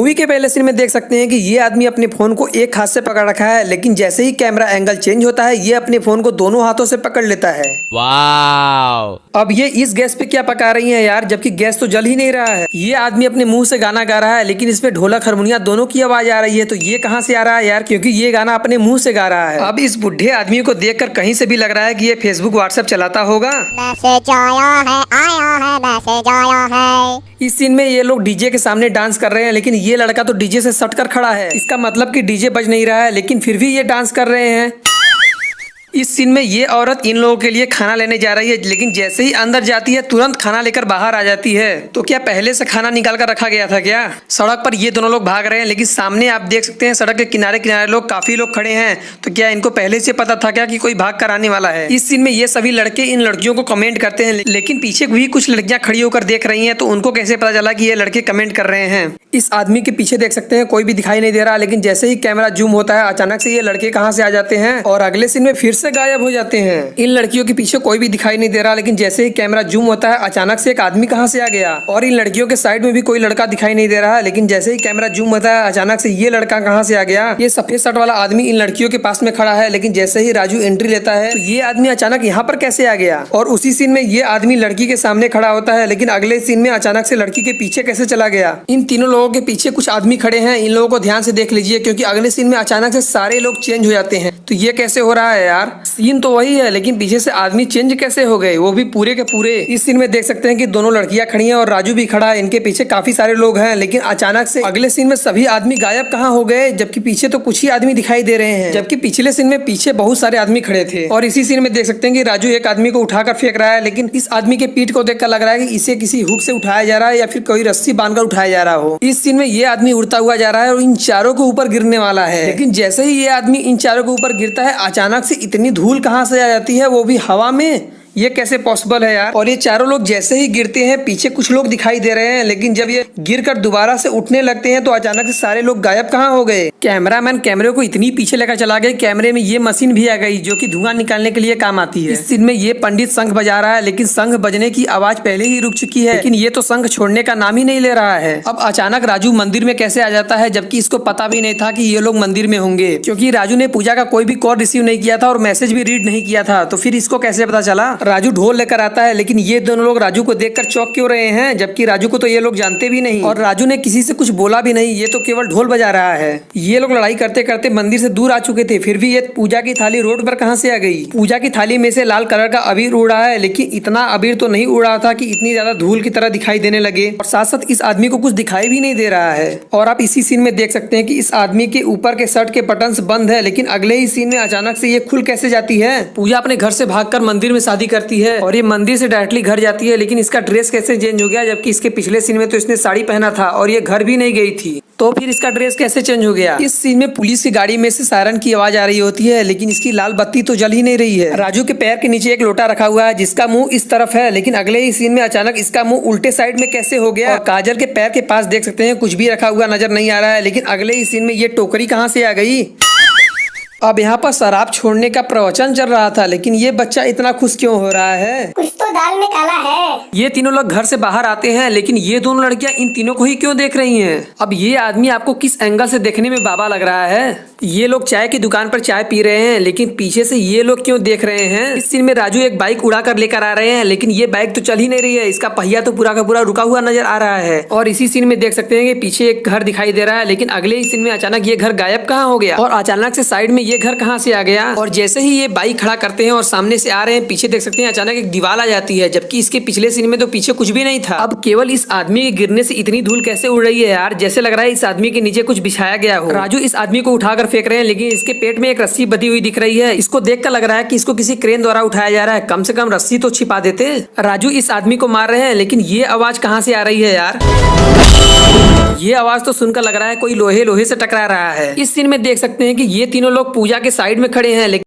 Movie के पहले scene में देख सकते हैं कि ये आदमी अपने फोन को एक हाथ से पकड़ रखा है, लेकिन जैसे ही कैमरा एंगल चेंज होता है ये अपने फोन को दोनों हाथों से पकड़ लेता है। वाव। अब ये इस गैस पे क्या पका रही है यार, जबकि गैस तो जल ही नहीं रहा है। ये आदमी अपने मुंह से गाना गा रहा है, लेकिन इसमें ढोलक हारमोनिया दोनों की आवाज आ रही है। तो ये कहाँ से आ रहा है यार, क्योंकि ये गाना अपने मुंह से गा रहा है। अब इस बुढ़े आदमी को देखकर कहीं से भी लग रहा है कि ये फेसबुक व्हाट्सएप चलाता होगा। मैसेज आया है, मैसेज आया है। इस सीन में ये लोग डीजे के सामने डांस कर रहे हैं, लेकिन ये लड़का तो डीजे से सटकर खड़ा है। इसका मतलब कि डीजे बज नहीं रहा है, लेकिन फिर भी ये डांस कर रहे हैं। इस सीन में ये औरत इन लोगों के लिए खाना लेने जा रही है, लेकिन जैसे ही अंदर जाती है तुरंत खाना लेकर बाहर आ जाती है। तो क्या पहले से खाना निकाल कर रखा गया था क्या? सड़क पर ये दोनों लोग भाग रहे हैं, लेकिन सामने आप देख सकते हैं सड़क के किनारे किनारे लोग काफी लोग खड़े हैं। तो क्या इनको पहले से पता था क्या कि कोई भाग कर आने वाला है? इस सीन में ये सभी लड़के इन लड़कियों को कमेंट करते हैं, लेकिन पीछे भी कुछ लड़कियां खड़ी होकर देख रही है। तो उनको कैसे पता चला कि ये लड़के कमेंट कर रहे हैं? इस आदमी के पीछे देख सकते हैं कोई भी दिखाई नहीं दे रहा, लेकिन जैसे ही कैमरा जूम होता है अचानक से ये लड़के कहाँ से आ जाते हैं और अगले सीन में फिर से गायब हो जाते हैं। इन लड़कियों के पीछे कोई भी दिखाई नहीं दे रहा, लेकिन जैसे ही कैमरा जूम होता है अचानक से एक आदमी कहां से आ गया। और इन लड़कियों के साइड में भी कोई लड़का दिखाई नहीं दे रहा है, लेकिन जैसे ही कैमरा जूम होता है अचानक से ये लड़का कहां से आ गया। ये सफेद शर्ट वाला आदमी इन लड़कियों के पास में खड़ा है, लेकिन जैसे ही राजू एंट्री लेता है तो ये आदमी अचानक यहाँ पर कैसे आ गया। और उसी सीन में ये आदमी लड़की के सामने खड़ा होता है, लेकिन अगले सीन में अचानक से लड़की के पीछे कैसे चला गया। इन तीनों लोगों के पीछे कुछ आदमी खड़े हैं, इन लोगों को ध्यान से देख लीजिए, क्योंकि अगले सीन में अचानक से सारे लोग चेंज हो जाते हैं। तो ये कैसे हो रहा है यार? सीन तो वही है, लेकिन पीछे से आदमी चेंज कैसे हो गए, वो भी पूरे के पूरे। इस सीन में देख सकते हैं कि दोनों लड़कियां खड़ी हैं और राजू भी खड़ा है। इनके पीछे काफी सारे लोग हैं, लेकिन अचानक से अगले सीन में सभी आदमी गायब कहाँ हो गए, जबकि पीछे तो कुछ ही आदमी दिखाई दे रहे हैं। जबकि पिछले सीन में पीछे बहुत सारे आदमी खड़े थे। और इसी सीन में देख सकते हैं कि राजू एक आदमी को उठाकर फेंक रहा है, लेकिन इस आदमी के पीठ को देखकर लग रहा है कि इसे किसी हुक से उठाया जा रहा है या फिर कोई रस्सी बांधकर उठाया जा रहा हो। इस सीन में ये आदमी उड़ता हुआ जा रहा है और इन चारों के ऊपर गिरने वाला है, लेकिन जैसे ही ये आदमी इन चारों के ऊपर गिरता है अचानक से इतनी धूल कहाँ से आ जाती है, वो भी हवा में। ये कैसे पॉसिबल है यार? और ये चारों लोग जैसे ही गिरते हैं पीछे कुछ लोग दिखाई दे रहे हैं, लेकिन जब ये गिरकर दोबारा से उठने लगते हैं तो अचानक से सारे लोग गायब कहाँ हो गए। कैमरामैन कैमरे को इतनी पीछे लेकर चला गया, कैमरे में ये मशीन भी आ गई जो कि धुआं निकालने के लिए काम आती है। इस सीन में ये पंडित शंख बजा रहा है, लेकिन शंख बजने की आवाज पहले ही रुक चुकी है, लेकिन ये तो शंख छोड़ने का नाम ही नहीं ले रहा है। अब अचानक राजू मंदिर में कैसे आ जाता है, जबकि इसको पता भी नहीं था कि ये लोग मंदिर में होंगे, क्योंकि राजू ने पूजा का कोई भी कॉल रिसीव नहीं किया था और मैसेज भी रीड नहीं किया था। तो फिर इसको कैसे पता चला? राजू ढोल लेकर आता है, लेकिन ये दोनों लोग राजू को देखकर चौंक क्यों रहे हैं, जबकि राजू को तो ये लोग जानते भी नहीं और राजू ने किसी से कुछ बोला भी नहीं, ये तो केवल ढोल बजा रहा है। ये लोग लड़ाई करते करते मंदिर से दूर आ चुके थे, फिर भी ये पूजा की थाली रोड पर कहां से आ गई। पूजा की थाली में से लाल कलर का अबीर उड़ा है, लेकिन इतना अबीर तो नहीं उड़ा था कि इतनी ज्यादा धूल की तरह दिखाई देने लगे। और साथ साथ इस आदमी को कुछ दिखाई भी नहीं दे रहा है। और आप इसी सीन में देख सकते हैं कि इस आदमी के ऊपर के शर्ट के बटन्स बंद है, लेकिन अगले ही सीन में अचानक से ये खुल कैसे जाती है। पूजा अपने घर से भागकर मंदिर में शादी करती है और ये मंदिर से डायरेक्टली घर जाती है, लेकिन इसका ड्रेस कैसे चेंज हो गया, जबकि इसके पिछले सीन में तो इसने साड़ी पहना था और ये घर भी नहीं गई थी। तो फिर इसका ड्रेस कैसे चेंज हो गया? इस सीन में पुलिस की गाड़ी में से सायरन की आवाज आ रही होती है, लेकिन इसकी लाल बत्ती तो जल ही नहीं रही है। राजू के पैर के नीचे एक लोटा रखा हुआ है जिसका मुंह इस तरफ है, लेकिन अगले ही सीन में अचानक इसका मुंह उल्टे साइड में कैसे हो गया। और काजल के पैर के पास देख सकते हैं कुछ भी रखा हुआ नजर नहीं आ रहा है, लेकिन अगले ही सीन में ये टोकरी कहाँ से आ गई। अब यहाँ पर शराब छोड़ने का प्रवचन चल रहा था, लेकिन ये बच्चा इतना खुश क्यों हो रहा है? कुछ तो दाल में काला है। ये तीनों लोग घर से बाहर आते हैं, लेकिन ये दोनों लड़कियां इन तीनों को ही क्यों देख रही हैं? अब ये आदमी आपको किस एंगल से देखने में बाबा लग रहा है? ये लोग चाय की दुकान पर चाय पी रहे हैं, लेकिन पीछे से ये लोग क्यों देख रहे हैं? इस सीन में राजू एक बाइक उड़ा कर लेकर आ रहे हैं, लेकिन ये बाइक तो चल ही नहीं रही है, इसका पहिया तो पूरा का पूरा रुका हुआ नजर आ रहा है। और इसी सीन में देख सकते हैं कि पीछे एक घर दिखाई दे रहा है, लेकिन अगले ही सीन में अचानक ये घर गायब कहाँ हो गया और अचानक से साइड में ये घर कहाँ से आ गया। और जैसे ही ये बाइक खड़ा करते हैं और सामने से आ रहे हैं, पीछे देख सकते हैं अचानक एक दीवार आ जाती है, जबकि इसके पिछले सीन में तो पीछे कुछ भी नहीं था। अब केवल इस आदमी के गिरने से इतनी धूल कैसे उड़ रही है यार, जैसे लग रहा है इस आदमी के नीचे कुछ बिछाया गया हो। राजू इस आदमी को उठाकर फेंक रहे हैं, लेकिन इसके पेट में एक रस्सी बंधी हुई दिख रही है। इसको देखकर लग रहा है कि इसको किसी क्रेन द्वारा उठाया जा रहा है, कम से कम रस्सी तो छिपा देते। राजू इस आदमी को मार रहे हैं, लेकिन ये आवाज कहाँ से आ रही है यार? ये आवाज तो सुनकर लग रहा है कोई लोहे लोहे से टकरा रहा है। इस सीन में देख सकते हैं कि ये तीनों लोग पूजा के साइड में खड़े हैं, लेकिन